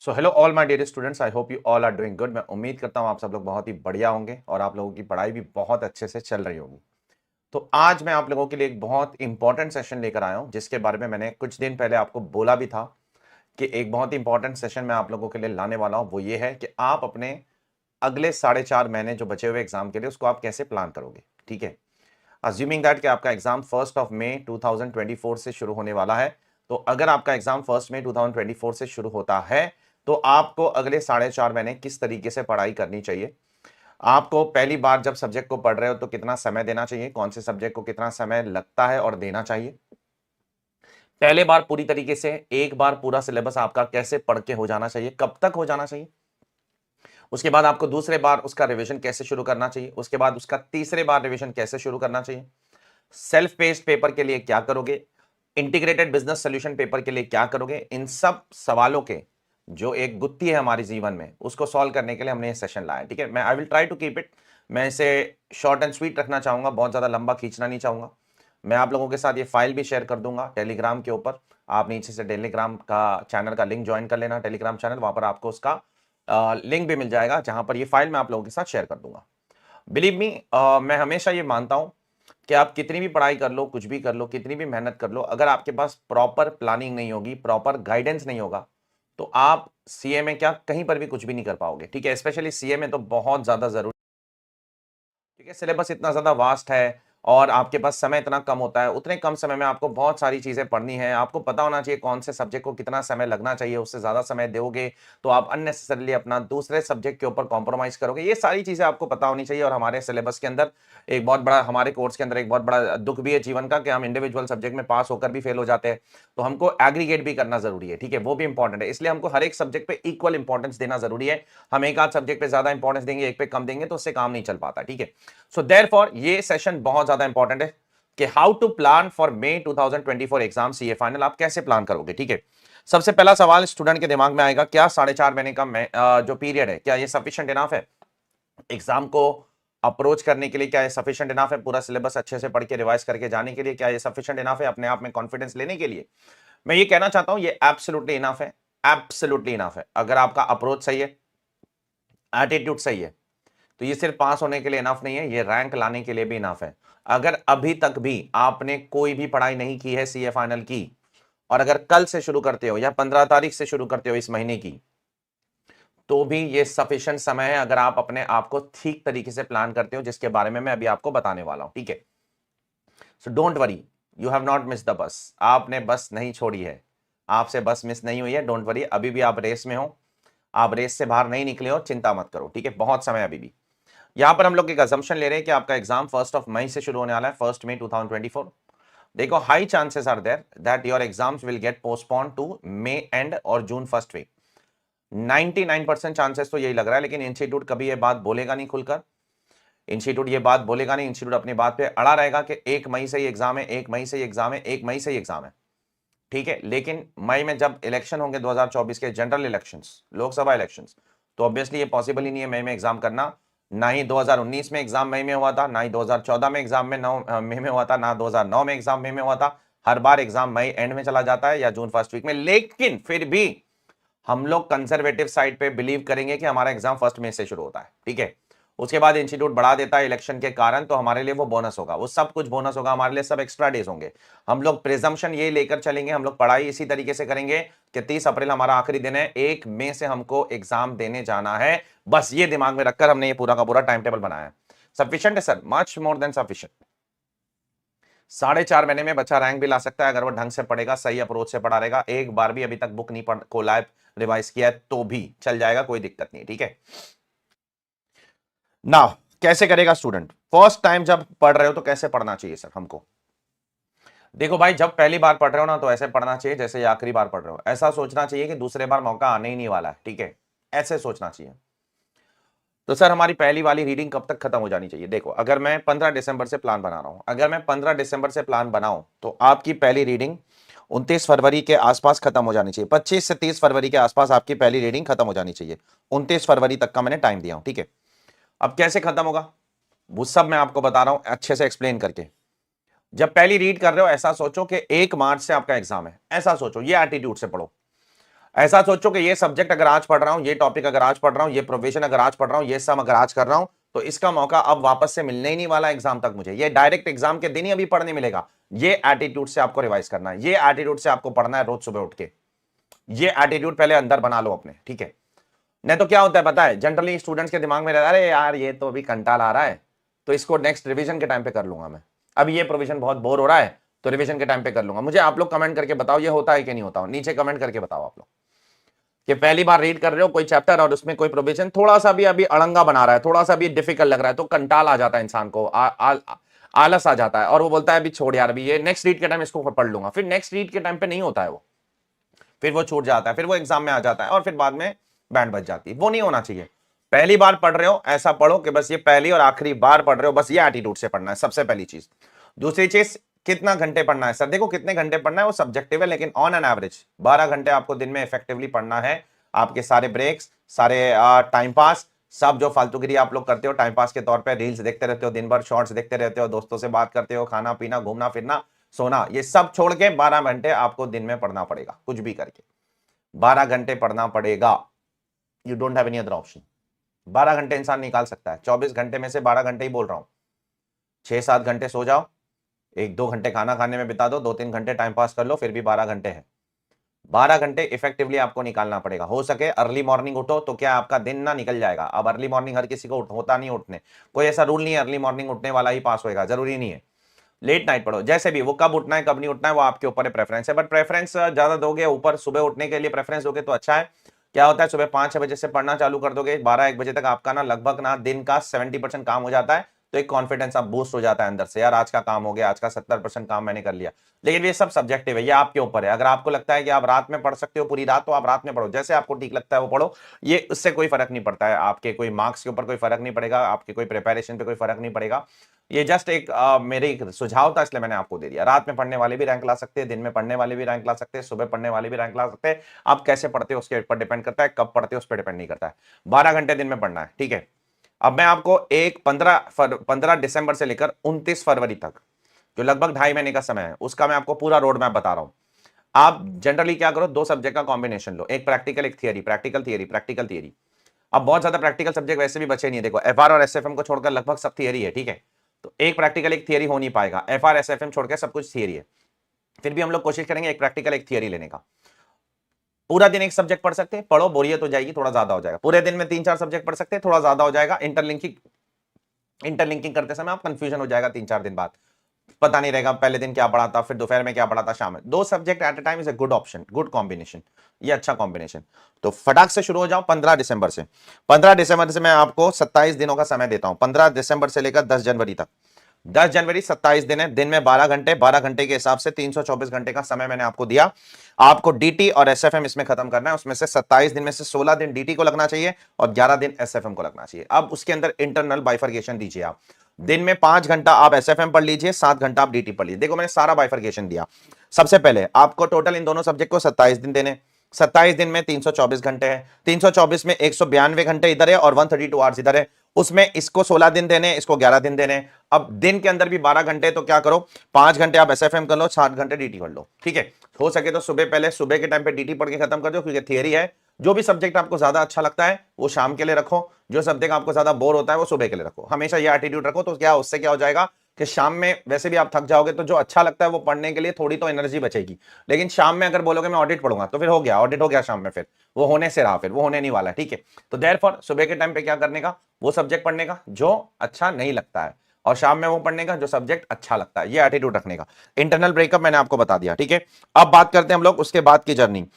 So hello all my dear students, I hope you all are doing good. मैं उम्मीद करता हूं आप सब लोग बहुत ही बढ़िया होंगे और आप लोगों की पढ़ाई भी बहुत अच्छे से चल रही होगी। तो आज मैं आप लोगों के लिए एक बहुत इंपॉर्टेंट सेशन लेकर आया हूं, जिसके बारे में मैंने कुछ दिन पहले आपको बोला भी था कि एक बहुत ही इंपॉर्टेंट सेशन मैं आप लोगों के लिए लाने वाला हूं। वो ये है कि आप अपने अगले 4.5 महीने जो बचे हुए एग्जाम के लिए उसको आप कैसे प्लान करोगे। ठीक है, अज्यूमिंग दैट कि आपका एग्जाम 1 मई 2024 से शुरू होने वाला है। तो अगर आपका एग्जाम 1 मई 2024 से शुरू होता है तो आपको अगले 4.5 महीने किस तरीके से पढ़ाई करनी चाहिए। आपको पहली बार जब सब्जेक्ट को पढ़ रहे हो तो कितना समय देना चाहिए, कौन से सब्जेक्ट को कितना समय लगता है और देना चाहिए। पहले बार पूरी तरीके से एक बार पूरा सिलेबस आपका कैसे पढ़ के हो जाना चाहिए, कब तक हो जाना चाहिए। उसके बाद आपको दूसरे बार उसका रिवीजन कैसे शुरू करना चाहिए, उसके बाद उसका तीसरे बार रिवीजन कैसे शुरू करना चाहिए। सेल्फ पेस्ड पेपर के लिए क्या करोगे, इंटीग्रेटेड बिजनेस सोल्यूशन पेपर के लिए क्या करोगे। इन सब सवालों के जो एक गुत्थी है हमारे जीवन में, उसको सॉल्व करने के लिए हमने ये सेशन लाया। ठीक है, मैं I will try to keep it, मैं इसे शॉर्ट एंड स्वीट रखना चाहूंगा, बहुत ज्यादा लंबा खींचना नहीं चाहूंगा। मैं आप लोगों के साथ ये फाइल भी शेयर कर दूंगा टेलीग्राम के ऊपर। आप नीचे से टेलीग्राम का चैनल का लिंक ज्वाइन कर लेना, टेलीग्राम चैनल, वहां पर आपको उसका लिंक भी मिल जाएगा, जहां पर ये फाइल मैं आप लोगों के साथ शेयर कर दूंगा। बिलीव मी, मैं हमेशा ये मानता हूं कि आप कितनी भी पढ़ाई कर लो, कुछ भी कर लो, कितनी भी मेहनत कर लो, अगर आपके पास प्रॉपर प्लानिंग नहीं होगी, प्रॉपर गाइडेंस नहीं होगा, तो आप सीए में क्या कहीं पर भी कुछ भी नहीं कर पाओगे। ठीक है, स्पेशली सीए में तो बहुत ज्यादा जरूरी। ठीक है, सिलेबस इतना ज्यादा वास्ट है और आपके पास समय इतना कम होता है, उतने कम समय में आपको बहुत सारी चीजें पढ़नी है। आपको पता होना चाहिए कौन से सब्जेक्ट को कितना समय लगना चाहिए। उससे ज्यादा समय दोगे तो आप अननेसेसरली अपना दूसरे सब्जेक्ट के ऊपर कॉम्प्रोमाइज करोगे। ये सारी चीजें आपको पता होनी चाहिए। और हमारे सिलेबस के अंदर एक बहुत बड़ा, हमारे कोर्स के अंदर एक बहुत बड़ा दुख भी है जीवन का कि हम इंडिविजुअल सब्जेक्ट में पास होकर भी फेल हो जाते हैं। तो हमको एग्रीगेट भी करना जरूरी है। ठीक है, वो भी इंपॉर्टेंट है, इसलिए हमको हर एक सब्जेक्ट पे इक्वल इंपॉर्टेंस देना जरूरी है। हम एक आध सब्जेक्ट पे ज्यादा इंपॉर्टेंस देंगे, एक पे कम देंगे, तो उससे काम नहीं चल पाता। ठीक है, सो देयरफॉर ये सेशन बहुत ज्यादा इंपॉर्टेंट है कि how to plan for May 2024 exam CA final. आप कैसे प्लान करोगे। ठीक है, सबसे पहला सवाल स्टूडेंट के दिमाग में आएगा, क्या 4.5 महीने का जो पीरियड है, क्या ये सफिशिएंट इनफ है एग्जाम को अप्रोच करने के लिए? क्या ये सफिशिएंट इनफ है पूरा सिलेबस अच्छे से पढ़ के रिवाइज करके जाने के लिए? क्या ये सफिशिएंट इनफ है अपने आप में कॉन्फिडेंस लेने के लिए? मैं ये कहना चाहता हूं ये एब्सोल्युटली इनफ है, एब्सोल्युटली इनफ है। अगर आपका अप्रोच सही है, एटीट्यूड सही है, तो ये सिर्फ पास होने के लिए इनफ नहीं है, ये रैंक लाने के लिए भी इनफ है। अगर अभी तक भी आपने कोई भी पढ़ाई नहीं की है सीए फाइनल की, और अगर कल से शुरू करते हो या 15 तारीख से शुरू करते हो इस महीने की, तो भी ये सफिशिएंट समय है अगर आप अपने आप को ठीक तरीके से प्लान करते हो, जिसके बारे में मैं अभी आपको बताने वाला हूं। ठीक है, so don't worry, you have not miss the bus. आपने बस नहीं छोड़ी है, आपसे बस मिस नहीं हुई है। डोंट वरी, अभी भी आप रेस में हो, आप रेस से बाहर नहीं निकले हो, चिंता मत करो। ठीक है, बहुत समय अभी भी। यहां पर हम लोग एक अजम्पशन ले रहे हैं कि आपका एग्जाम 1 मई से शुरू होने वाला है, 1 मई 2024। देखो, high chances are there that your exams will get postpone to May end और जून फर्स्ट वीक। 99% चांसेस तो यही लग रहा है, लेकिन इंस्टीट्यूट कभी ये बात बोलेगा नहीं खुलकर। इंस्टीट्यूट ये बात बोलेगा नहीं, इंस्टीट्यूट अपनी बात पे अड़ा रहेगा कि 1 मई से ही एग्जाम है, 1 मई से ही एग्जाम है, 1 मई से ही एग्जाम है। ठीक है, लेकिन मई में जब इलेक्शन होंगे 2024 के जनरल इलेक्शंस, लोकसभा इलेक्शंस, तो ऑब्वियसली ये पॉसिबल ही नहीं है मई में एग्जाम करना। ना ही 2019 में एग्जाम मई में हुआ था, ना ही 2014 में एग्जाम में मई में हुआ था, ना 2009 में एग्जाम मई में हुआ था। हर बार एग्जाम मई एंड में चला जाता है या जून फर्स्ट वीक में। लेकिन फिर भी हम लोग कंजर्वेटिव साइड पे बिलीव करेंगे कि हमारा एग्जाम 1 मई से शुरू होता है। ठीक है, उसके बाद इंस्टीट्यूट बढ़ा देता है इलेक्शन के कारण, तो हमारे लिए वो बोनस होगा, वो सब कुछ बोनस होगा हमारे लिए, सब एक्स्ट्रा डेज होंगे। हम लोग प्रिजम्पशन ये लेकर चलेंगे, हम लोग पढ़ाई इसी तरीके से करेंगे कि 30 अप्रैल हमारा आखिरी दिन है, 1 मई से हमको एग्जाम देने जाना है। बस ये दिमाग में रखकर हमने ये पूरा का पूरा टाइम टेबल बनाया है। सफिशिएंट है sir, much more than sufficient. 4.5 महीने में बच्चा रैंक भी ला सकता है अगर वो ढंग से पढ़ेगा, सही अप्रोच से पढ़ा रहेगा, एक बार भी अभी तक बुक नहीं पढ़ खोला है, रिवाइज किया है, तो भी चल जाएगा, कोई दिक्कत नहीं। ठीक है, नाउ कैसे करेगा स्टूडेंट? फर्स्ट टाइम जब पढ़ रहे हो तो कैसे पढ़ना चाहिए सर हमको? देखो भाई, जब पहली बार पढ़ रहे हो ना, तो ऐसे पढ़ना चाहिए जैसे ये आखिरी बार पढ़ रहे हो। ऐसा सोचना चाहिए कि दूसरे बार मौका आने ही नहीं वाला है। ठीक है, ऐसे सोचना चाहिए। तो सर हमारी पहली वाली रीडिंग कब तक खत्म हो जानी चाहिए? देखो, अगर मैं 15 दिसंबर से प्लान बना रहा हूं, अगर मैं 15 दिसंबर से प्लान बनाऊं, तो आपकी पहली रीडिंग 29 फरवरी के आसपास खत्म हो जानी चाहिए। 25 से 30 फरवरी के आसपास आपकी पहली रीडिंग खत्म हो जानी चाहिए। 29 फरवरी तक का मैंने टाइम दिया हूं। ठीक है, अब कैसे खत्म होगा वो सब मैं आपको बता रहा हूं अच्छे से एक्सप्लेन करके। जब पहली रीड कर रहे हो, ऐसा सोचो कि 1 मार्च से आपका एग्जाम है, ऐसा सोचो, ये एटीट्यूड से पढ़ो। ऐसा सोचो कि ये सब्जेक्ट अगर आज पढ़ रहा हूं, ये टॉपिक अगर आज पढ़ रहा हूं, ये प्रोफेशन अगर आज पढ़ रहा हूं, ये सब अगर आज कर रहा हूं, तो इसका मौका अब वापस से मिलने ही नहीं वाला एग्जाम तक मुझे। ये डायरेक्ट एग्जाम के दिन ही अभी पढ़ने मिलेगा। ये एटीट्यूड से आपको रिवाइज करना है, ये एटीट्यूड से आपको पढ़ना है रोज सुबह उठ के। ये एटीट्यूड पहले अंदर बना लो अपने, ठीक है। नहीं तो क्या होता है पता है, जनरली स्टूडेंट्स के दिमाग में रहता है, अरे यार ये तो अभी कंटाला आ रहा है, तो इसको नेक्स्ट रिवीजन के टाइम पे कर लूंगा मैं। अभी ये प्रोविजन बहुत बोर हो रहा है, तो रिवीजन के टाइम पे कर लूंगा। मुझे आप लोग कमेंट करके बताओ ये होता है कि नहीं होता, नीचे कमेंट करके बताओ आप लोग कि पहली बार रीड कर रहे हो कोई चैप्टर और उसमें कोई प्रोविजन थोड़ा सा भी अभी अड़ंगा बना रहा है, थोड़ा सा भी डिफिकल्ट लग रहा है, तो कंटाल आ जाता है इंसान को, आलस आ जाता है और वो बोलता है अभी छोड़ यार, अभी ये नेक्स्ट रीड के टाइम इसको पढ़ लूंगा। फिर नेक्स्ट रीड के टाइम पे नहीं होता है वो, फिर वो छूट जाता है, फिर वो एग्जाम में आ जाता है और फिर बाद में बैंड बज जाती है। वो नहीं होना चाहिए। पहली बार पढ़ रहे हो ऐसा पढ़ो कि बस ये पहली और आखिरी बार पढ़ रहे हो, बस ये एटीट्यूड से पढ़ना है, सबसे पहली चीज। दूसरी चीज, कितना घंटे पढ़ना है? सर देखो कितने घंटे पढ़ना है वो सब्जेक्टिव है, लेकिन ऑन एन एवरेज 12 घंटे आपको दिन में इफेक्टिवली पढ़ना है। आपके सारे ब्रेक्स, सारे टाइम पास, सब जो फालतूगिरी आप लोग करते हो टाइम पास के तौर पे, रील्स देखते रहते हो दिन भर, शॉर्ट्स देखते रहते हो, दोस्तों से बात करते हो, खाना पीना, घूमना फिरना, सोना, ये सब छोड़ के 12 घंटे आपको दिन में पढ़ना पड़ेगा। कुछ भी करके 12 घंटे पढ़ना पड़ेगा। You don't have any other option. 12 घंटे इंसान निकाल सकता है, 24 घंटे में से 12 घंटे ही बोल रहा हूं। 6-7 घंटे सो जाओ, 1-2 घंटे खाना खाने में बिता दो, 2-3 घंटे टाइम पास कर लो, फिर भी 12 घंटे है। 12 घंटे इफेक्टिवली आपको निकालना पड़ेगा। हो सके अर्ली मॉर्निंग उठो तो क्या आपका दिन ना निकल जाएगा। अब अर्ली मॉर्निंग हर किसी को होता नहीं उठने, कोई ऐसा रूल नहीं है अर्ली मॉर्निंग उठने वाला ही पास होएगा, जरूरी नहीं है। लेट नाइट पढ़ो, जैसे भी, वो कब उठना है कब नहीं उठना है वो आपके ऊपर है, प्रेफरेंस है। बट प्रेफरेंस ज्यादा दोगे ऊपर, सुबह उठने के लिए प्रेफरेंस दोगे तो अच्छा है। क्या होता है, सुबह 5-6 बजे से पढ़ना चालू कर दोगे, 12-1 बजे तक आपका ना लगभग ना दिन का 70% काम हो जाता है। तो एक कॉन्फिडेंस आप बूस्ट हो जाता है अंदर से, यार आज का काम हो गया, आज का 70% काम मैंने कर लिया। लेकिन ये सब सब्जेक्टिव है, ये आपके ऊपर है। अगर आपको लगता है कि आप रात में पढ़ सकते हो पूरी रात, तो आप रात में पढ़ो, जैसे आपको ठीक लगता है वो पढ़ो। ये उससे कोई फर्क नहीं पड़ता है, आपके कोई मार्क्स के ऊपर कोई फर्क नहीं पड़ेगा, आपके कोई प्रिपरेशन पे कोई फर्क नहीं पड़ेगा। ये जस्ट एक मेरे एक सुझाव था, इसलिए मैंने आपको दे दिया। रात में पढ़ने वाले भी रैंक ला सकते हैं, दिन में पढ़ने वाले भी रैंक ला सकते हैं, सुबह पढ़ने वाले भी रैंक ला सकते हैं। आप कैसे पढ़ते हो उसके ऊपर डिपेंड करता है, कब पढ़ते हो उस पर डिपेंड नहीं करता है। 12 घंटे दिन में पढ़ना है, ठीक है। अब मैं आपको 15 दिसंबर से लेकर 29 फरवरी तक, जो लगभग 2.5 महीने का समय है, उसका मैं आपको पूरा रोड मैप बता रहा हूं। आप जनरली क्या करो, 2 सब्जेक्ट का कॉम्बिनेशन लो, एक प्रैक्टिकल एक theory, practical theory, practical theory. अब बहुत ज्यादा प्रैक्टिकल सब्जेक्ट वैसे भी बचे नहीं है, देखो एफआर और एसएफएम को छोड़कर लगभग सब थियरी है, ठीक है। तो एक प्रैक्टिकल एक थियरी हो नहीं पाएगा, एफआर एसएफएम छोड़कर सब कुछ थियरी है। फिर भी हम लोग कोशिश करेंगे एक प्रैक्टिकल एक थियरी लेने का। पूरा दिन एक सब्जेक्ट पढ़ सकते हैं, पढ़ो, बोरियत हो जाएगी, थोड़ा ज्यादा हो जाएगा। पूरे दिन में 3-4 सब्जेक्ट पढ़ सकते हैं, थोड़ा ज्यादा हो जाएगा। इंटरलिंकिंग करते समय आप कंफ्यूजन हो जाएगा 3-4 दिन बाद, पता नहीं रहेगा पहले दिन क्या पढ़ा था, फिर दोपहर में क्या पढ़ा था, शाम में। 2 subject at a time is a good option, good combination, ये अच्छा कॉम्बिनेशन। तो फटाक से शुरू हो जाओ 15 दिसंबर से। 15 दिसंबर से मैं आपको 27 दिनों का समय देता हूं, 15 दिसंबर से लेकर 10 जनवरी तक। 10 जनवरी 27 दिन है, दिन में 12 घंटे, 12 घंटे के हिसाब से 324 घंटे का समय मैंने आपको दिया। आपको डीटी और एसएफएम इसमें खत्म करना है। उसमें से 27 दिन में से 16 दिन डीटी को लगना चाहिए और 11 दिन एसएफएम को लगना चाहिए। अब उसके अंदर इंटरनल बाइफर्केशन दीजिए आप। दिन में 5 घंटा आप एसएफएम पढ़ लीजिए, 7 घंटा आप डीटी पढ़ लीजिए। देखो मैंने सारा बाइफर्केशन दिया। सबसे पहले आपको टोटल इन दोनों सब्जेक्ट को 27 दिन देने, 27 दिन में 324 घंटे है, 324 में 192 घंटे इधर है और 132 आवर्स इधर है। उसमें इसको 16 दिन देने, इसको 11 दिन देने। अब दिन के अंदर भी 12 घंटे, तो क्या करो, 5 घंटे आप एसएफएम कर लो, 7 घंटे डीटी कर लो, ठीक है। हो सके तो सुबह, पहले सुबह के टाइम पे डीटी पढ़ के खत्म कर दो, क्योंकि थियरी है। जो भी सब्जेक्ट आपको ज्यादा अच्छा लगता है वो शाम के लिए रखो, जो सब्जेक्ट आपको ज्यादा बोर होता है वो सुबह के लिए रखो। हमेशा ये एटीट्यूड रखो, तो क्या उससे क्या हो जाएगा कि शाम में वैसे भी आप थक जाओगे, तो जो अच्छा लगता है वो पढ़ने के लिए थोड़ी तो एनर्जी बचेगी। लेकिन शाम में अगर बोलोगे मैं ऑडिट पढ़ूंगा, तो फिर हो गया, ऑडिट हो गया शाम में, फिर वो होने से रहा, फिर वो होने नहीं वाला, ठीक है। तो देयरफॉर सुबह के टाइम पे क्या करने का, वो सब्जेक्ट पढ़ने का जो अच्छा नहीं लगता है, और शाम में वो पढ़ने का जो सब्जेक्ट अच्छा लगता है। ये एटीट्यूड रखने का। इंटरनल ब्रेकअप मैंने आपको बता दिया, ठीक है। अब बात करते हैं हम लोग उसके बाद की जर्नी।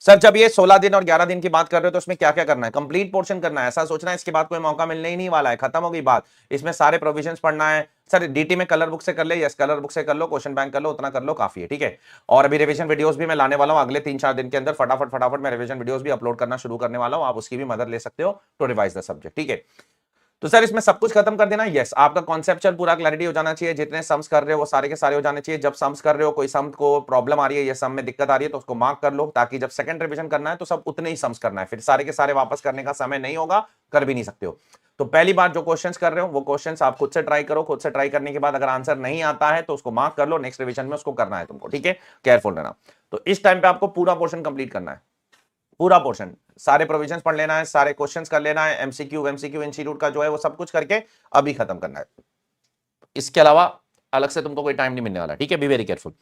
सर जब ये 16 दिन और 11 दिन की बात कर रहे हो, तो उसमें क्या क्या करना है? कंप्लीट पोर्शन करना है, ऐसा सोचना है इसके बाद कोई मौका मिलने ही नहीं वाला है, खत्म हो गई बात। इसमें सारे प्रोविजंस पढ़ना है। सर डीटी में कलर बुक से कर ले, यस कलर बुक से कर लो, क्वेश्चन बैंक कर लो, उतना कर लो, काफी है, ठीक है। और अभी रिवीजन वीडियोस भी मैं लाने वाला हूं अगले 3-4 दिन के अंदर, फटाफट फटाफट मैं रिवीजन वीडियोस भी अपलोड करना शुरू करने वाला हूं। आप उसकी भी मदद ले सकते हो टू रिवाइज द सब्जेक्ट, ठीक है। तो सर इसमें सब कुछ खत्म कर देना, यस। आपका कॉन्सेप्चुअल पूरा क्लैरिटी हो जाना चाहिए, जितने सम्स कर रहे हो वो सारे के सारे हो जाने चाहिए। जब सम्स कर रहे हो, कोई सम को प्रॉब्लम आ रही है या सम में दिक्कत आ रही है, तो उसको मार्क कर लो, ताकि जब सेकंड रिवीजन करना है तो सब उतने ही सम्स करना है, फिर सारे के सारे वापस करने का समय नहीं होगा, कर भी नहीं सकते हो। तो पहली बार जो क्वेश्चंस कर रहे हो वो क्वेश्चंस आप खुद से ट्राई करो, खुद से ट्राई करने के बाद अगर आंसर नहीं आता है तो उसको मार्क कर लो, नेक्स्ट रिवीजन में उसको करना है तुमको, ठीक है। केयरफुल रहना। तो इस टाइम पे आपको पूरा पोर्शन कंप्लीट करना है। पूरा पोर्शन, सारे प्रोविजंस पढ़ लेना है, सारे क्वेश्चंस कर लेना है, एमसीक्यू इंस्टीट्यूट का जो है वो सब कुछ करके अभी खत्म करना है। इसके अलावा अलग से तुमको कोई टाइम नहीं मिलने वाला, ठीक है, बी वेरी केयरफुल।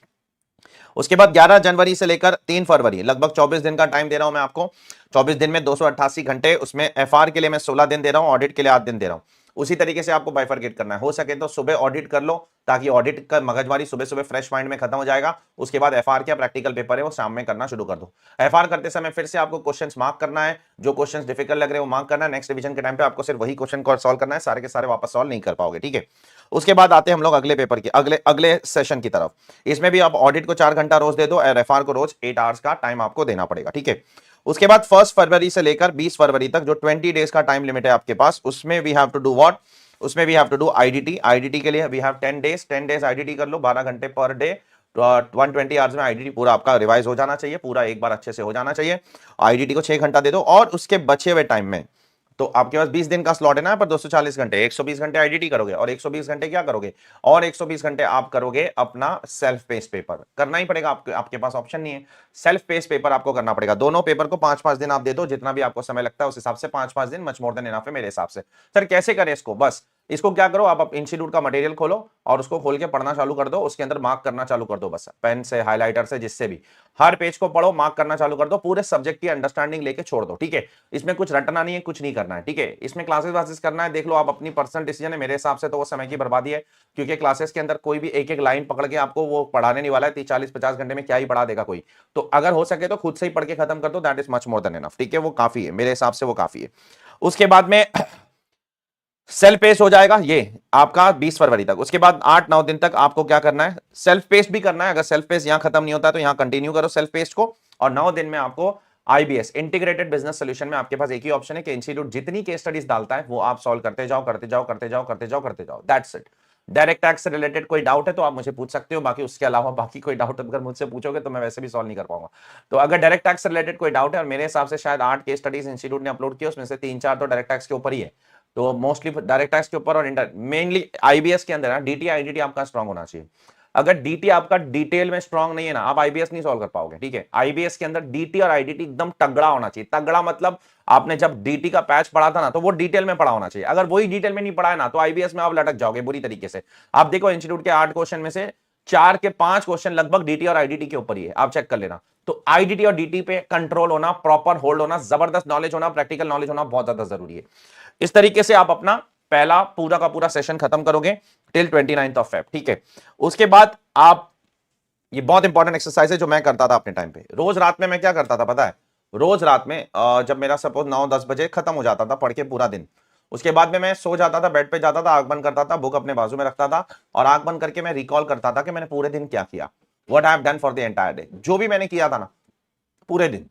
उसके बाद 11 जनवरी से लेकर 3 फरवरी लगभग 24 दिन का टाइम दे रहा हूं मैं आपको। 24 दिन में 288 घंटे, उसमें एफआर के लिए मैं 16 दिन दे रहा हूं, ऑडिट के लिए 8 दिन दे रहा हूं। उसी तरीके से आपको बाइफरकेट करना है, हो सके तो सुबह ऑडिट कर लो ताकि ऑडिट का मगजमारी सुबह सुबह फ्रेश माइंड में खत्म हो जाएगा। उसके बाद एफआर क्या प्रैक्टिकल पेपर है वो शाम में करना शुरू कर दो। एफआर करते समय फिर से आपको क्वेश्चंस मार्क करना है, जो क्वेश्चंस डिफिकल्ट लग रहे हैं वो मार्क करना है। नेक्स्ट रिवीजन के टाइम पे आपको सिर्फ वही क्वेश्चन को सॉल्व करना है, सारे के सारे वापस सॉल्व नहीं कर पाओगे, ठीक है। उसके बाद आते हैं हम लोग अगले पेपर की, अगले सेशन की तरफ। इसमें भी आप ऑडिट को 4 घंटा रोज दे दो और एफआर को रोज 8 आवर्स का टाइम आपको देना पड़ेगा, ठीक है। उसके बाद 1 फरवरी से लेकर 20 फरवरी तक जो 20 डेज का टाइम लिमिट है आपके पास, उसमें we have to do what, उसमें we have to do IDT. IDT के लिए वी हैव 10 डेज आईडीटी कर लो, 12 घंटे पर डे, 120 आवर्स में आईडीटी पूरा आपका रिवाइज हो जाना चाहिए, पूरा एक बार अच्छे से हो जाना चाहिए। आईडीटी को 6 घंटा दे दो और उसके बचे हुए टाइम में तो आपके पास 20 दिन का स्लॉट है ना, पर 240 घंटे, 120 घंटे आईडीटी करोगे और 120 घंटे क्या करोगे, और 120 घंटे आप करोगे अपना सेल्फ पेस पेपर। करना ही पड़ेगा, आपके पास ऑप्शन नहीं है, सेल्फ पेस पेपर आपको करना पड़ेगा। दोनों पेपर को 5-5 दिन आप दे दो, जितना भी आपको समय लगता है उस हिसाब से 5-5 दिन मच मोर देन इनफ है मेरे हिसाब से। सर कैसे करें इसको, बस इसको क्या करो, आप इंस्टीट्यूट का मटेरियल खोलो और उसको खोल के पढ़ना चालू कर दो, उसके अंदर मार्क करना चालू कर दो, बस पेन से, हाइलाइटर से, जिससे भी हर पेज को पढ़ो, मार्क करना चालू कर दो, पूरे सब्जेक्ट की अंडरस्टैंडिंग लेके छोड़ दो, ठीक है। इसमें कुछ रटना नहीं है, कुछ नहीं करना है, ठीक है। इसमें क्लासेस वासेस करना है, देख लो आप, अपनी पर्सनल डिसीजन है। मेरे हिसाब से तो वो समय की बर्बादी है, क्योंकि क्लासेस के अंदर कोई भी एक एक लाइन पकड़ के आपको वो पढ़ाने नहीं वाला है। 30-40-50 घंटे में क्या ही पढ़ा देगा कोई। तो अगर हो सके तो खुद से ही पढ़ के खत्म कर दो, that is much more than enough, ठीक है, वो काफी है मेरे हिसाब से, वो काफी है। उसके बाद में सेल्फ पेस हो जाएगा ये आपका 20 फरवरी तक। उसके बाद 8-9 दिन तक आपको क्या करना है, सेल्फ पेस भी करना है। अगर सेल्फ पेस यहां खत्म नहीं होता तो यहां कंटिन्यू करो सेल्फ पेस को, और 9 दिन में आपको आईबीएस इंटीग्रेटेड बिजनेस सॉल्यूशन में आपके पास एक ही ऑप्शन है कि इंस्टीट्यूट जितनी केस स्टडीज डालता है वो आप सॉल्व करते जाओ, करते जाओ, करते जाओ, करते जाओ, करते जाओ, दैट्स इट। डायरेक्ट टैक्स से रिलेटेड कोई डाउट है तो आप मुझे पूछ सकते हो, बाकी उसके अलावा बाकी कोई डाउट अगर मुझसे पूछोगे तो मैं वैसे भी सॉल्व नहीं कर पाऊंगा। तो अगर डायरेक्ट टैक्स से रिलेटेड कोई डाउट है, और मेरे हिसाब से शायद 8 केस स्टडीज इंस्टीट्यूट ने अपलोड किए, उसमें से 3-4 तो डायरेक्ट टैक्स के ऊपर ही है, तो मोस्टली डायरेक्ट टैक्स के ऊपर और मेनली आईबीएस के अंदर ना डीटी आईडीटी आपका स्ट्रांग होना चाहिए। अगर डीटी आपका डिटेल में स्ट्रांग नहीं है ना, आप आईबीएस नहीं सॉल्व कर पाओगे, ठीक है। आईबीएस के अंदर डीटी और आईडीटी एकदम तगड़ा होना चाहिए। तगड़ा मतलब आपने जब डीटी का पैच पढ़ा था ना तो वो डिटेल में पढ़ा होना चाहिए। अगर वही डिटेल में नहीं पढ़ा है ना तो आईबीएस में आप लटक जाओगे बुरी तरीके से। आप देखो इंस्टीट्यूट के 8 क्वेश्चन में से 4 के 5 क्वेश्चन लगभग डीटी और आईडीटी के ऊपर ही है, आप चेक कर लेना। तो आईडीटी और डीटी पे कंट्रोल होना, प्रॉपर होल्ड होना, जबरदस्त नॉलेज होना, प्रैक्टिकल नॉलेज होना बहुत ज्यादा जरूरी है। इस तरीके से आप अपना पहला पूरा का पूरा सेशन खत्म करोगे टिल 29 ऑफ फेब, ठीक है। उसके बाद आप, ये बहुत इंपॉर्टेंट एक्सरसाइज है जो मैं करता था अपने टाइम पे। रोज रात में मैं क्या करता था पता है, रोज रात में जब मेरा सपोज 9-10 बजे खत्म हो जाता था पढ़ के पूरा दिन, उसके बाद में मैं सो जाता था, बेड पे जाता था, आंख बंद करता था, बुक अपने बाजू में रखता था और आंख बंद करके मैं रिकॉल करता था कि मैंने पूरे दिन क्या किया, what I have done for the entire day. जो भी मैंने किया था ना पूरे दिन,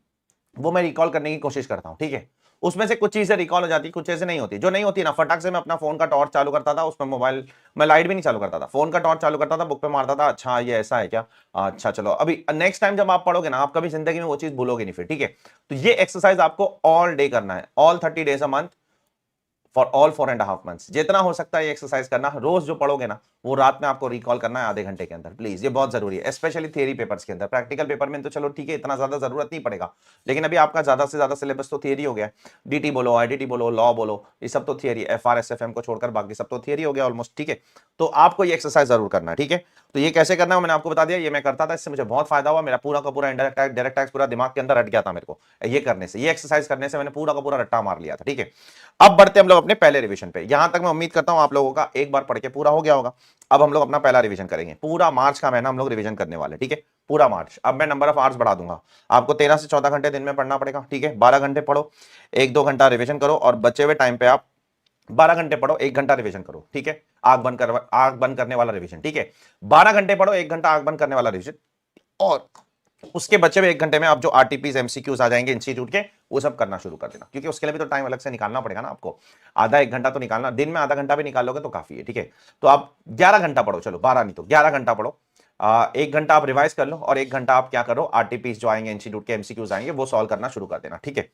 वो मैं रिकॉल करने की कोशिश करता हूं, ठीक है। उसमें से कुछ चीजें रिकॉल हो जाती, कुछ चीजें नहीं होती। जो नहीं होती ना, फटाक से मैं अपना फोन का टॉर्च चालू करता था, उसमें मोबाइल में लाइट भी नहीं चालू करता था, फोन का टॉर्च चालू करता था, बुक पे मारता था, अच्छा ये ऐसा है क्या, अच्छा चलो। अभी नेक्स्ट टाइम जब आप पढ़ोगे ना, आप कभी जिंदगी में वो चीज भूलोगे नहीं फिर, ठीक है। तो ये एक्सरसाइज आपको ऑल डे करना है, all 30 days a month, for all 4.5 months. जितना हो सकता है ये एक्सरसाइज करना। रोज जो पढ़ोगे ना वो रात में आपको रिकॉल करना है आधे घंटे के अंदर, प्लीज, ये बहुत जरूरी है, स्पेशली थियरी पेपर्स के अंदर। प्रैक्टिकल पेपर में तो चलो ठीक है, इतना ज्यादा जरूरत नहीं पड़ेगा, लेकिन अभी आपका ज्यादा से ज्यादा सिलेबस तो थियरी हो गया। डीटी बोलो, आईडीटी बोलो, लॉ बोलो, ये सब तो थियरी, एफआर एसएफएम को छोड़कर बाकी सब तो थियरी हो गया ऑलमोस्ट, ठीक है। तो आपको ये एक्सरसाइज जरूर करना है, ठीक है। तो ये कैसे करना है मैंने आपको बता दिया, ये मैं करता था, इससे मुझे बहुत फायदा हुआ। मेरा पूरा का पूरा इनडायरेक्ट टैक्स, डायरेक्ट टैक्स पूरा दिमाग के अंदर रट गया था मेरे को, ये करने से, ये एक्सरसाइज करने से मैंने पूरा का पूरा रट्टा मार लिया था, ठीक है। अब बढ़ते हम लोग अपने पहले रिवीजन पे। यहां तक मैं उम्मीद करता हूं आप लोगों का एक बार पढ़ के पूरा हो गया होगा। अब हम लोग अपना पहला रिवीजन करेंगे, पूरा मार्च का महीना हम लोग रिवीजन करने वाले, ठीक है, पूरा मार्च। अब मैं नंबर ऑफ आवर्स बढ़ा दूंगा, आपको 13 से 14 घंटे दिन में पढ़ना पड़ेगा, ठीक है। 12 घंटे पढ़ो, 1-2 घंटा रिवीजन करो, और बचे हुए टाइम पे आप 12 घंटे पढ़ो, 1 घंटा रिवीजन करो, ठीक है। आग बंद करने वाला रिवीजन, ठीक है। 12 घंटे पढ़ो, 1 घंटा आग बंद करने वाला रिवीजन, और उसके बचे हुए 1 घंटे में आप जो आरटीपीज एमसीक्यूज आ जाएंगे इंस्टीट्यूट के, वो सब करना शुरू कर देना, क्योंकि उसके लिए भी तो टाइम अलग से निकालना पड़ेगा ना आपको। आधा 1 घंटा तो निकालना, दिन में आधा घंटा भी निकाल लोगे तो काफी है, ठीक है। तो आप 11 घंटा पढ़ो, चलो 12 नहीं तो 11 घंटा पढ़ो। 1 घंटा आप रिवाइज कर लो, और 1 घंटा आप क्या करो, आरटीपीज जो आएंगे इंस्टीट्यूट के एमसीक्यूज आएंगे वो सॉल्व करना शुरू कर देना, ठीक है।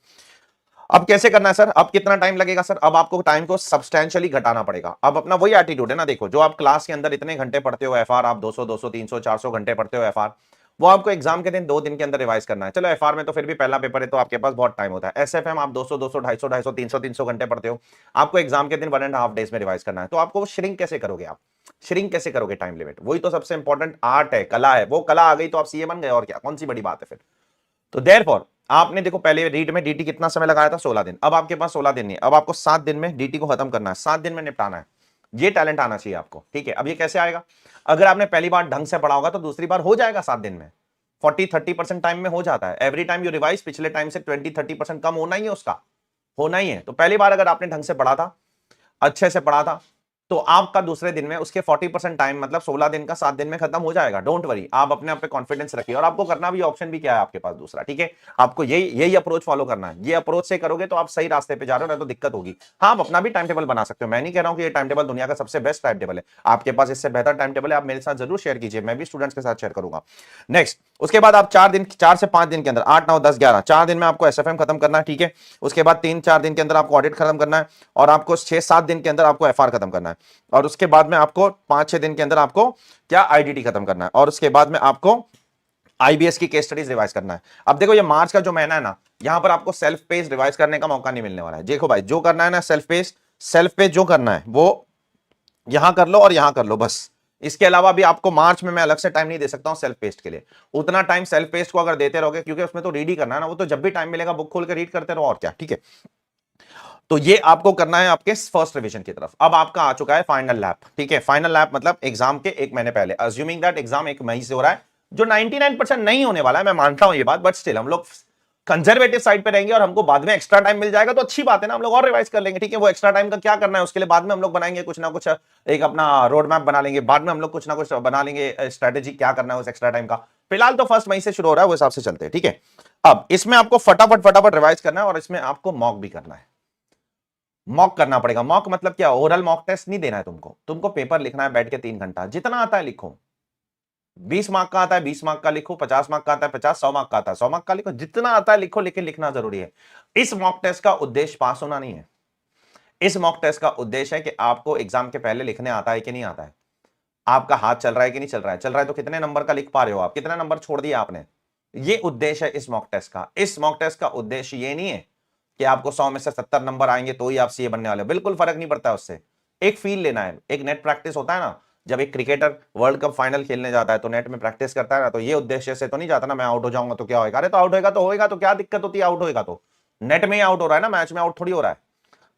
अब कैसे करना है सर, अब कितना टाइम लगेगा सर, अब आपको टाइम को सब्सटेंशियली घटाना पड़ेगा। अब अपना वही एटीट्यूड है ना, देखो जो आप क्लास के अंदर इतने घंटे पढ़ते हो एफआर, आप 200, 200, 300, 400 घंटे पढ़ते हो एफआर, वो आपको एग्जाम के दिन 2 दिन के अंदर रिवाइज करना है। चलो एफआर में तो फिर भी पहला पेपर है तो आपके पास बहुत टाइम होता है। एसएफएम आप 200 200 250 250 300 300 घंटे पढ़ते हो, आपको एग्जाम के दिन 1.5 डेज में रिवाइज करना है। तो आपको श्रिंक कैसे करोगे, आप श्रिंक कैसे करोगे टाइम लिमिट, वही तो सबसे इंपॉर्टेंट आर्ट है, कला है। वो कला आ गई तो आप सीए बन गए, और क्या, कौन सी बड़ी बात है फिर। तो देयरफॉर आपने देखो पहले रीड में डीटी कितना समय लगाया था, 16 दिन। अब आपके पास 16 दिन नहीं, अब आपको 7 दिन में डीटी को खत्म करना है, 7 दिन में निपटाना है। ये टैलेंट आना चाहिए आपको, ठीक है। अब ये कैसे आएगा, अगर आपने पहली बार ढंग से पढ़ा होगा तो दूसरी बार हो जाएगा 7 दिन में, 40-30% टाइम में हो जाता है। एवरी टाइम यू रिवाइज पिछले टाइम से 20-30% कम होना ही है, उसका होना ही है। तो पहली बार अगर आपने ढंग से पढ़ा था, अच्छे से पढ़ा था, तो आपका दूसरे दिन में उसके 40% टाइम, मतलब 16 दिन का 7 दिन में खत्म हो जाएगा। डोंट वरी, आप अपने आप पे कॉन्फिडेंस रखिए। और आपको करना भी, ऑप्शन भी क्या है आपके पास दूसरा, ठीक है। आपको यही अप्रोच फॉलो करना है। ये अप्रोच से करोगे तो आप सही रास्ते पे जा रहे हो, नहीं तो दिक्कत होगी। हाँ, आप अपना भी टाइम टेबल बना सकते हो, मैं नहीं कह रहा हूं कि ये टाइम टेबल दुनिया का सबसे बेस्ट टाइम टेबल है। आपके पास इससे बेहतर टाइम टेबल है, आप मेरे साथ जरूर शेयर कीजिए, मैं भी स्टूडेंट्स के साथ शेयर करूंगा। नेक्स्ट, उसके बाद आप 4 से 5 दिन के अंदर, 8 9 10 11 4 दिन में आपको एसएफएम खत्म करना है, ठीक है। उसके बाद 3-4 दिन के अंदर आपको ऑडिट खत्म करना है, और आपको 6-7 दिन के अंदर आपको एफआर खत्म करना है, और उसके बाद में आपको 5-6 दिन के अंदर आपको क्या, आईडीटी खत्म करना है, और उसके बाद में आपको आईबीएस की केस स्टडीज रिवाइज करना है। अब देखो ये मार्च का जो महीना है ना, यहां पर आपको सेल्फ पेज रिवाइज करने का मौका नहीं मिलने वाला है। देखो भाई, जो करना है ना सेल्फ पेज जो करना है वो यहां कर लो और यहां कर लो बस। इसके अलावा भी आपको मार्च में मैं अलग से टाइम नहीं दे सकता हूं सेल्फ पेस्ट के लिए। उतना टाइम सेल्फ पेस्ट को अगर देते रहोगे, क्योंकि उसमें तो रीड ही करना है ना, वो तो जब भी टाइम मिलेगा बुक खोल के रीड करते रहो, और क्या, ठीक है। तो ये आपको करना है आपके फर्स्ट रिवीजन की तरफ। अब आपका आ चुका है फाइनल लैप, ठीक है। फाइनल लैप मतलब एग्जाम के 1 महीने पहले, अज्यूमिंग दैट एग्जाम 1 मई से हो रहा है, जो 99% नहीं होने वाला है, मैं मानता हूं ये बात, बट स्टिल हम लोग कंजर्वेटिव साइड पे रहेंगे और हमको बाद में एक्स्ट्रा टाइम मिल जाएगा तो अच्छी बात है ना, हम लोग और रिवाइज कर लेंगे, ठीक है। वो एक्स्ट्रा टाइम का क्या करना है उसके लिए बाद में हम लोग बनाएंगे कुछ ना कुछ, एक अपना रोड मैप बना लेंगे, बाद में हम लोग कुछ ना कुछ बना लेंगे स्ट्रेटेजी क्या करना है उस एक्स्ट्रा टाइम का। फिलहाल तो 1 मई से शुरू हो रहा है, वो हिसाब से चलते हैं, ठीक है। अब इसमें आपको फटाफट रिवाइज करना है, और इसमें आपको मॉक भी करना है। मॉक करना पड़ेगा। मॉक मतलब क्या, ओरल मॉक टेस्ट नहीं देना है तुमको पेपर लिखना है बैठ के 3 घंटा, जितना आता है लिखो। 20 मार्क का आता है 20 मार्क का लिखो, 50 मार्क का आता है 50, 100 मार्क का आता है 100 मार्क का लिखो, जितना आता है लिखो, लेकिन लिखना जरूरी है। इस मॉक टेस्ट का उद्देश्य पास होना नहीं है। इस मॉक टेस्ट का उद्देश्य है कि आपको एग्जाम के पहले लिखने आता है कि नहीं आता है, आपका हाथ चल रहा है कि नहीं चल रहा है, चल रहा है तो कितने नंबर का लिख पा रहे हो आप, कितने नंबर छोड़ दिए आपने। ये उद्देश्य है इस मॉक टेस्ट का। इस मॉक टेस्ट का उद्देश्य ये नहीं है कि आपको 100 में से 70 नंबर आएंगे तो ही आप सीए बनने वाले, बिल्कुल फर्क नहीं पड़ता है उससे। एक फील लेना है, एक नेट प्रैक्टिस होता है ना, जब एक क्रिकेटर वर्ल्ड कप फाइनल खेलने जाता है तो नेट में प्रैक्टिस करता है ना, तो ये उद्देश्य से तो नहीं जाता ना, मैं आउट हो जाऊंगा तो क्या होगा, अरे तो आउट होएगा तो होएगा, तो क्या दिक्कत होती है, आउट होएगा तो नेट में ही आउट हो रहा है ना, मैच में आउट थोड़ी हो रहा है।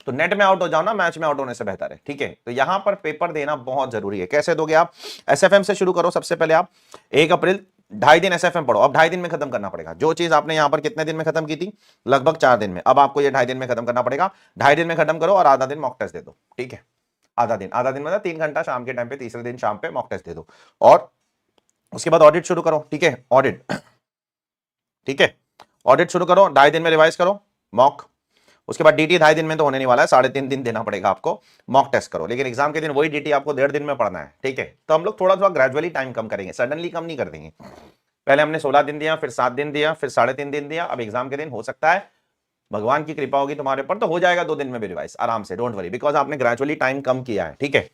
तो नेट में आउट हो जाओ ना, मैच में आउट होने से बेहतर है, ठीक है। तो यहां पर पेपर देना बहुत जरूरी है। कैसे दोगे आप, एसएफएम से शुरू करो। सबसे पहले आप 1 अप्रैल 2.5 दिन एसएफएम पढ़ो। अब 2.5 दिन में खत्म करना पड़ेगा जो चीज आपने यहां पर कितने दिन में खत्म की थी, लगभग 4 दिन में। अब आपको ये 2.5 दिन में खत्म करना पड़ेगा। 2.5 दिन में खत्म करो और आधा दिन मॉक टेस्ट दे दो, ठीक है। आधा दिन मतलब 3 घंटा शाम के टाइम पे, तीसरे दिन शाम पे मॉक टेस्ट दे दो, और उसके बाद ऑडिट शुरू करो, ठीक है। ऑडिट, ठीक है, ऑडिट शुरू करो। 2.5 दिन में रिवाइज करो मॉक। उसके बाद डीटी 2.5 दिन में तो होने नहीं वाला है, 3.5 दिन देना पड़ेगा आपको। मॉक टेस्ट करो, लेकिन एग्जाम के दिन वही डीटी आपको 1.5 दिन में पढ़ना है, ठीक है। तो हम लोग थोड़ा थोड़ा ग्रेजुअली टाइम कम करेंगे, सडनली कम नहीं कर देंगे। पहले हमने 16 दिन दिया, फिर 7 दिन दिया, फिर 3.5 दिन दिया। अब एग्जाम के दिन हो सकता है भगवान की कृपा होगी तुम्हारे ऊपर तो हो जाएगा 2 दिन में भी रिवाइज आराम से, डोंट वरी, बिकॉज आपने ग्रेजुअली टाइम कम किया है, ठीक है।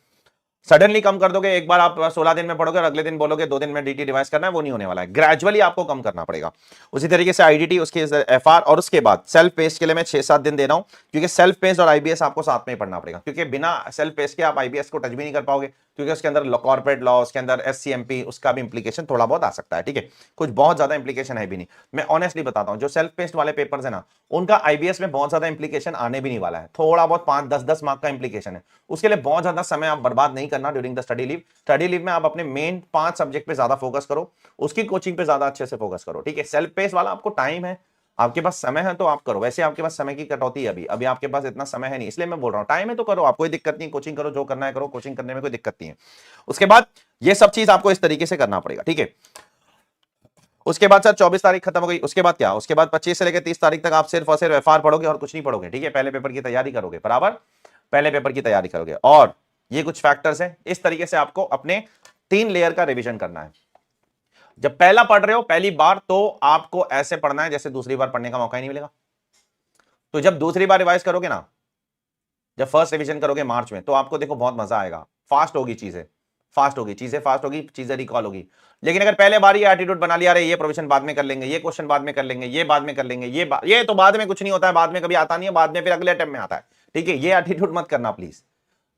सडनली कम कर दोगे, एक बार आप 16 दिन में पढ़ोगे और अगले दिन बोलोगे 2 दिन में डीटी रिवाइज करना है, वो नहीं होने वाला है। ग्रेजुअली आपको कम करना पड़ेगा। उसी तरीके से आईडीटी, उसके एफआर, और उसके बाद सेल्फ पेस्ट के लिए मैं 6-7 दिन दे रहा हूं, क्योंकि सेल्फ पेस्ट और आईबीएस आपको साथ में ही पढ़ना पड़ेगा, क्योंकि बिना सेल्फ पेस्ट के आप आईबीएस को टच भी नहीं कर पाओगे, क्योंकि उसके अंदर कॉर्पोरेट लॉ, उसके अंदर एससीएमपी, उसका भी इंप्लीकेशन थोड़ा बहुत आ सकता है, ठीक है। कुछ बहुत ज्यादा इंप्लीकेशन है भी नहीं, मैं ऑनेस्टली बताता हूं। जो सेल्फ पेस्ट वाले पेपर्स है ना, उनका आईबीएस में बहुत ज्यादा इंप्लीकेशन आने भी नहीं वाला है, थोड़ा बहुत 5-10 मार्क का इंप्लीकेशन है। उसके लिए बहुत ज्यादा समय आप बर्बाद नहीं करना during the study leave. Study leave में आप अपने मेन 5 सब्जेक्ट पे ज्यादा फोकस करो, उसकी कोचिंग पे ज्यादा अच्छे से फोकस करो, ठीक है। सेल्फ पेस्ट वाला आपको टाइम है, आपके पास समय है तो आप करो। वैसे आपके पास समय की कटौती है, अभी आपके पास इतना समय है नहीं, इसलिए मैं बोल रहा हूं टाइम है तो करो, आप कोई दिक्कत नहीं, कोचिंग करो, जो करना है करो, कोचिंग करने में कोई दिक्कत नहीं है। उसके बाद ये सब चीज आपको इस तरीके से करना पड़ेगा, ठीक है। उसके बाद सर 24 तारीख खत्म हो गई, उसके बाद क्या, उसके बाद 25 से लेकर 30 तारीख तक आप सिर्फ और सिर्फ एफआर पढ़ोगे और कुछ नहीं पढ़ोगे, ठीक है। पहले पेपर की तैयारी करोगे, बराबर, पहले पेपर की तैयारी करोगे। और ये कुछ फैक्टर्स हैं, इस तरीके से आपको अपने 3 लेयर का रिवीजन करना है। जब पहला पढ़ रहे हो पहली बार, तो आपको ऐसे पढ़ना है जैसे दूसरी बार पढ़ने का मौका ही नहीं मिलेगा। तो जब दूसरी बार रिवाइज करोगे ना, जब फर्स्ट रिवीजन करोगे मार्च में, तो आपको देखो बहुत मजा आएगा, फास्ट होगी चीजें, फास्ट होगी, चीजें फास्ट होगी, चीजें रिकॉल होगी। लेकिन अगर पहले बार ये एटीट्यूड बना लिया, अरे ये प्रोविजन बाद में कर लेंगे, ये क्वेश्चन बाद में कर लेंगे, ये बाद में कर लेंगे, ये तो बाद में कुछ नहीं होता है, बाद में कभी आता नहीं है, बाद में फिर अगले अटेम्प्ट में आता है, ठीक है, ये एटीट्यूड मत करना प्लीज।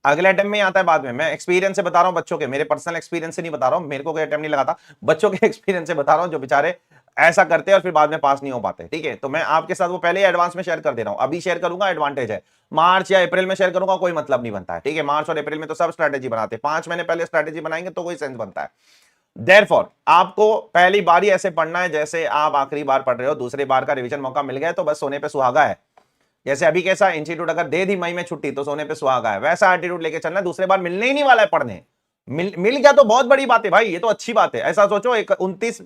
अगले अटेम्प्ट में आता है बाद में। मैं एक्सपीरियंस से बता रहा हूं बच्चों के, मेरे पर्सनल एक्सपीरियंस से नहीं बता रहा हूं, मेरे को कोई अटेम्प्ट नहीं लगाता, बच्चों के एक्सपीरियंस से बता रहा हूं जो बेचारे ऐसा करते हैं और फिर बाद में पास नहीं हो पाते, ठीक है। तो मैं आपके साथ वो पहले ही एडवांस में शेयर कर दे रहा हूं, अभी शेयर करूंगा एडवांटेज है, मार्च या अप्रैल में शेयर करूंगा कोई मतलब नहीं बनता है, ठीक है। मार्च और अप्रैल में तो सब स्ट्रैटेजी बनाते हैं, 5 महीने पहले स्ट्रैटेजी बनाएंगे तो कोई सेंस बनता है। देयरफॉर आपको पहली बार ही ऐसे पढ़ना है जैसे आप आखिरी बार पढ़ रहे हो, दूसरी बार का रिवीजन मौका मिल गया तो बस सोने पे सुहागा है। जैसे अभी कैसा इंस्टीट्यूट अगर दे दी मई में छुट्टी तो सोने पे सुहागा है, वैसा एटीट्यूड लेके चलना है, दूसरे बार मिलने ही नहीं वाला है पढ़ने। मिल गया तो बहुत बड़ी बात है भाई, ये तो अच्छी बात है। ऐसा सोचो 29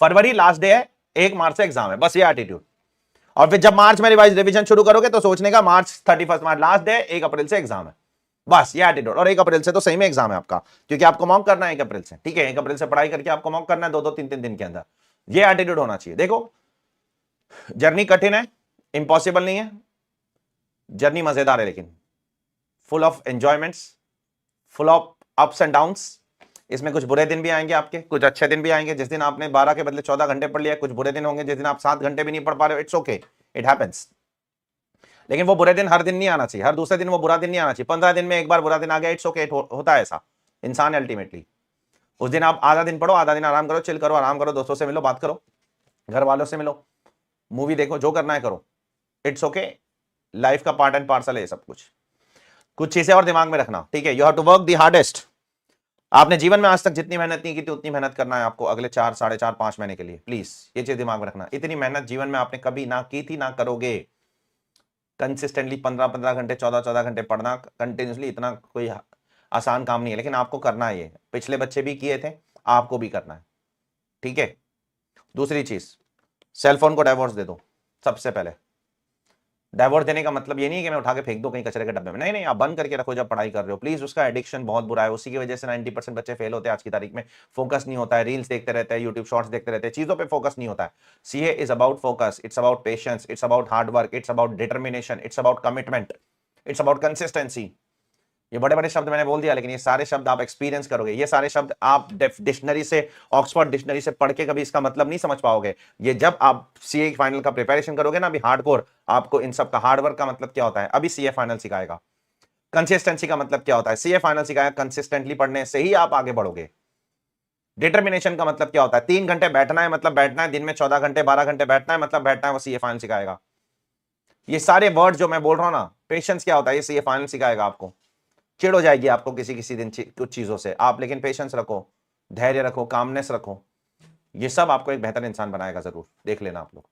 फरवरी लास्ट डे है, 1 मार्च से एग्जाम है, बस ये एटीट्यूड। और फिर जब मार्च में रिवीजन शुरू करोगे तो सोचने का मार्च 31 मार्च लास्ट डे, 1 अप्रैल से एग्जाम है, बस ये एटीट्यूड। और 1 अप्रैल से तो सही में एग्जाम है आपका, क्योंकि आपको मॉक करना है 1 अप्रैल से, ठीक है। 1 अप्रैल से पढ़ाई करके आपको मॉक करना है 2-3 दिन के अंदर, ये एटीट्यूड होना चाहिए। देखो जर्नी कठिन है, इंपॉसिबल नहीं है, जर्नी मजेदार है, लेकिन full of enjoyments, full of ups and downs. इसमें कुछ बुरे दिन भी आएंगे आपके, कुछ अच्छे दिन भी आएंगे। जिस दिन आपने 12 के बदले 14 घंटे पढ़ लिया, कुछ बुरे दिन होंगे जिस दिन आप 7 घंटे भी नहीं पढ़ पा रहे हो, इट्स ओके, इट हैपेंस। लेकिन वो बुरे दिन हर दिन नहीं आना चाहिए, हर दूसरे दिन वो बुरा दिन नहीं आना चाहिए। 15 दिन में एक बार बुरा दिन आ गया, इट्स ओके, होता है ऐसा, इंसान अल्टीमेटली। उस दिन आप आधा दिन पढ़ो, आधा दिन आराम करो, चिल करो, आराम करो, दोस्तों से मिलो, बात करो, घर वालों से मिलो, मूवी देखो, जो करना है करो, इट्स ओके। लाइफ का पार्ट एंड पार्सल है सब कुछ। कुछ चीजें और दिमाग में रखना, ठीक है, you have to work the hardest. आपने जीवन में आज तक जितनी मेहनत नहीं की थी उतनी मेहनत करना है आपको अगले 4, 4.5, 5 महीने के लिए, प्लीज ये चीज दिमाग में रखना। इतनी मेहनत जीवन में आपने कभी ना की थी, ना करोगे। कंसिस्टेंटली 15-15 घंटे, 14-14 घंटे पढ़ना कंटिन्यूसली, इतना कोई आसान काम नहीं है, लेकिन आपको करना है। ये पिछले बच्चे भी किए थे, आपको भी करना है, ठीक है। दूसरी चीज, सेलफोन को डाइवोर्स दे दो सबसे पहले। डाइवोर्स देने का मतलब ये नहीं है कि मैं उठा के फेंक दूं कहीं कचरे के डब्बे में, नहीं नहीं, आप बंद करके रखो जब पढ़ाई कर रहे हो प्लीज। उसका एडिक्शन बहुत बुरा है, उसी की वजह से 90% बच्चे फेल होते हैं आज की तारीख में। फोकस नहीं होता है, रील्स देखते रहते हैं, यूट्यूब शॉर्ट्स देखते रहते हैं, चीजों पे फोकस नहीं होता है। CA is about focus, it's about patience, it's about hard work, it's about determination, it's about commitment, it's about consistency. ये बड़े बड़े शब्द मैंने बोल दिया, लेकिन ये सारे शब्द आप एक्सपीरियंस करोगे। ये सारे शब्द आप डिक्शनरी से, ऑक्सफोर्ड डिक्शनरी से पढ़ के कभी इसका मतलब नहीं समझ पाओगे। ये जब आप सीए फाइनल का प्रिपरेशन करोगे ना, अभी हार्डकोर, आपको इन सब का हार्ड वर्क का मतलब क्या होता है अभी सीए फाइनल सिखाएगा। कंसिस्टेंसी का मतलब क्या होता है सीए फाइनल सिखाएगा। कंसिस्टेंटली पढ़ने से ही आप आगे बढ़ोगे। डिटर्मिनेशन का मतलब क्या होता है, 3 घंटे बैठना है मतलब बैठना है, दिन में 14 घंटे 12 घंटे बैठना है मतलब बैठना है, वो सीए फाइनल सिखाएगा। ये सारे वर्ड जो मैं बोल रहा हूं ना, पेशेंस क्या होता है, ये सीए फाइनल सिखाएगा आपको। चिढ़ हो जाएगी आपको किसी किसी दिन कुछ चीजों से, आप लेकिन पेशेंस रखो, धैर्य रखो, कामनेस रखो, ये सब आपको एक बेहतर इंसान बनाएगा, जरूर देख लेना आप लोग।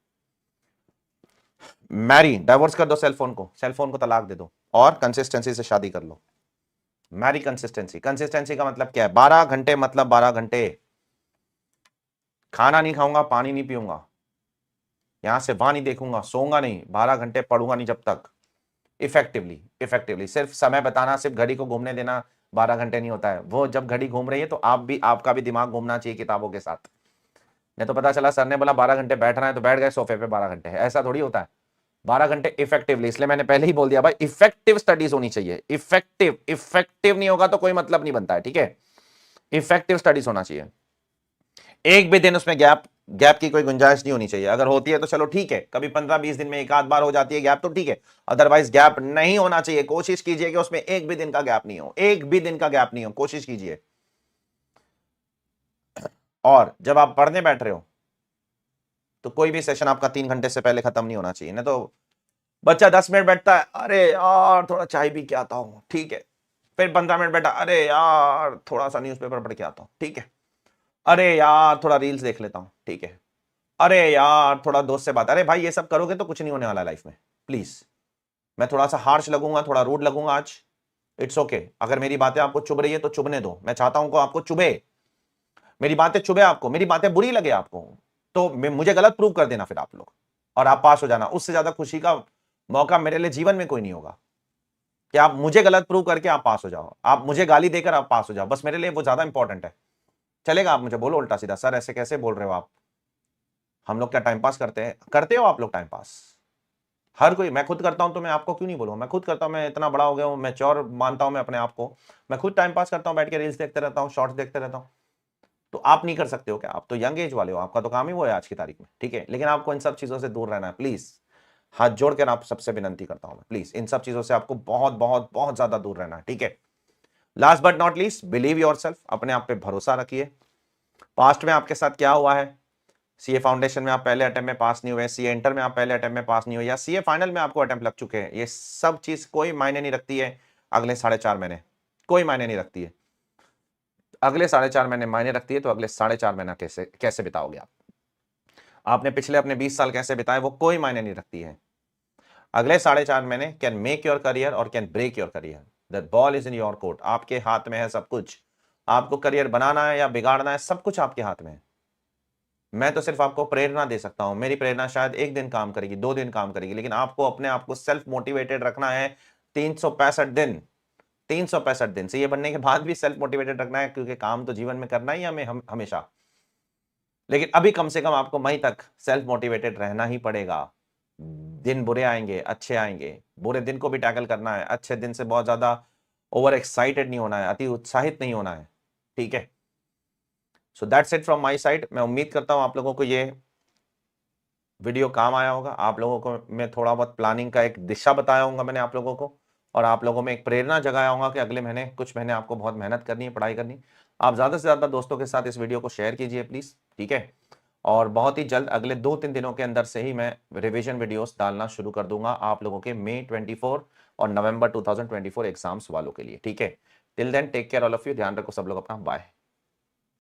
मैरी, डाइवोर्स कर दो सेलफोन को, सेलफोन को तलाक दे दो और कंसिस्टेंसी से शादी कर लो। मैरी कंसिस्टेंसी, कंसिस्टेंसी का मतलब क्या है, 12 घंटे मतलब 12 घंटे। खाना नहीं खाऊंगा, पानी नहीं पीऊंगा, यहां से वहां नहीं देखूंगा, सोऊंगा नहीं, 12 घंटे पढ़ूंगा नहीं जब तक। इफेक्टिवली सिर्फ समय बताना, सिर्फ घड़ी को घूमने देना 12 घंटे नहीं होता है। वो जब घड़ी घूम रही है तो आप भी, आपका भी दिमाग घूमना चाहिए किताबों के साथ। नहीं तो पता चला सर ने बोला 12 घंटे बैठना है तो बैठ गए सोफे पे 12 घंटे, ऐसा थोड़ी होता है। 12 घंटे इफेक्टिवली, इसलिए मैंने पहले ही बोल दिया भाई, इफेक्टिव स्टडीज होनी चाहिए। इफेक्टिव नहीं होगा तो कोई मतलब नहीं बनता है, ठीक है। इफेक्टिव स्टडीज होना चाहिए, एक भी दिन उसमें गैप की कोई गुंजाइश नहीं होनी चाहिए। अगर होती है तो चलो ठीक है, कभी 15-20 दिन में एक आध बार हो जाती है गैप तो ठीक है, अदरवाइज गैप नहीं होना चाहिए। कोशिश कीजिए कि उसमें एक भी दिन का गैप नहीं हो, एक भी दिन का गैप नहीं हो, कोशिश कीजिए। और जब आप पढ़ने बैठ रहे हो तो कोई भी सेशन आपका 3 घंटे से पहले खत्म नहीं होना चाहिए। नहीं तो बच्चा 10 मिनट बैठता है, अरे यार थोड़ा चाय पी के आता हूं, ठीक है। फिर 15 मिनट बैठा, अरे यार थोड़ा सा न्यूज़पेपर पढ़ के आता हूं, ठीक है। अरे यार थोड़ा रील्स देख लेता हूं, ठीक है। अरे यार थोड़ा दोस्त से बात, अरे भाई ये सब करोगे तो कुछ नहीं होने वाला लाइफ में, प्लीज। मैं थोड़ा सा हार्श लगूंगा, थोड़ा रूड लगूंगा आज, इट्स ओके। अगर मेरी बातें आपको चुभ रही है तो चुभने दो, मैं चाहता हूं कि आपको चुभे, मेरी बातें चुभे आपको, मेरी बातें बुरी लगे आपको तो मुझे गलत प्रूव कर देना फिर आप लोग, और आप पास हो जाना। उससे ज्यादा खुशी का मौका मेरे लिए जीवन में कोई नहीं होगा कि आप मुझे गलत प्रूव करके आप पास हो जाओ, आप मुझे गाली देकर आप पास हो जाओ, बस मेरे लिए वो ज्यादा इंपॉर्टेंट है। चलेगा आप मुझे बोलो उल्टा सीधा, सर ऐसे कैसे बोल रहे हो आप, हम लोग क्या टाइम पास करते हैं, करते हो आप लोग टाइम पास, हर कोई, मैं खुद करता हूं तो मैं आपको क्यों नहीं बोलूंगा, मैं खुद करता हूं, मैं इतना बड़ा हो गया हूं, मैच्योर मानता हूं मैं अपने आप को, मैं खुद टाइम पास करता हूं, बैठ के रील्स देखते रहता हूं, शॉर्ट्स देखते रहता हूं। तो आप नहीं कर सकते हो क्या? आप तो यंग एज वाले हो, आपका तो काम ही वो है आज की तारीख में, ठीक है। लेकिन आपको इन सब चीजों से दूर रहना है, प्लीज। हाथ जोड़कर आप सबसे विनंती करता हूं मैं, प्लीज इन सब चीजों से आपको बहुत बहुत बहुत ज्यादा दूर रहना है, ठीक है। Last but not least, believe yourself, अपने आप पे भरोसा रखिए। पास्ट में आपके साथ क्या हुआ है, सीए फाउंडेशन में आप पहले अटेम्प्ट में पास नहीं हुए, सीए इंटर में आप पहले अटेम्प्ट में पास नहीं हुए, या सीए फाइनल में आपको अटेम्प्ट लग चुके हैं, ये सब चीज कोई मायने नहीं रखती है अगले 4.5 महीने, कोई मायने नहीं रखती है। अगले 4.5 महीने मायने रखती है, तो अगले 4.5 महीना कैसे कैसे बिताओगे आप, आपने पिछले अपने 20 साल कैसे बिताए, वो कोई मायने नहीं रखती है। अगले 4.5 महीने कैन मेक योर करियर और can break your career. That ball is in your court, आपके हाथ में है सब कुछ। आपको करियर बनाना है या बिगाड़ना है, सब कुछ आपके हाथ में है। मैं तो सिर्फ आपको प्रेरणा दे सकता हूं, मेरी प्रेरणा शायद 1 दिन काम करेगी, 2 दिन काम करेगी, लेकिन आपको अपने आप को सेल्फ मोटिवेटेड रखना है 365 दिन। 365 दिन से ये बनने के बाद भी सेल्फ मोटिवेटेड रखना है, क्योंकि काम तो जीवन में करना ही है हमें हमेशा। लेकिन अभी कम से कम आपको मई तक सेल्फ मोटिवेटेड रहना ही पड़ेगा। दिन बुरे आएंगे, अच्छे आएंगे, बुरे दिन को भी टैकल करना है, अच्छे दिन से बहुत ज्यादा ओवर एक्साइटेड नहीं होना है, अति उत्साहित नहीं होना है, ठीक है। So that's it from my side. मैं उम्मीद करता हूं आप लोगों को ये वीडियो काम आया होगा, आप लोगों को मैं थोड़ा बहुत प्लानिंग का एक दिशा बताया होगा मैंने आप लोगों को, और आप लोगों में एक प्रेरणा जगाया होगा कि अगले महीने कुछ महीने आपको बहुत मेहनत करनी है, पढ़ाई करनी। आप ज़्यादा से ज़्यादा दोस्तों के साथ इस वीडियो को शेयर कीजिए प्लीज़, ठीक है। और बहुत ही जल्द अगले 2-3 दिनों के अंदर से ही मैं रिविजन वीडियोस डालना शुरू कर दूंगा आप लोगों के मई 24 और नवंबर 2024 एग्जाम्स वालों के लिए, ठीक है। Till then take care all of you, ध्यान रखो सब लोग अपना, बाय।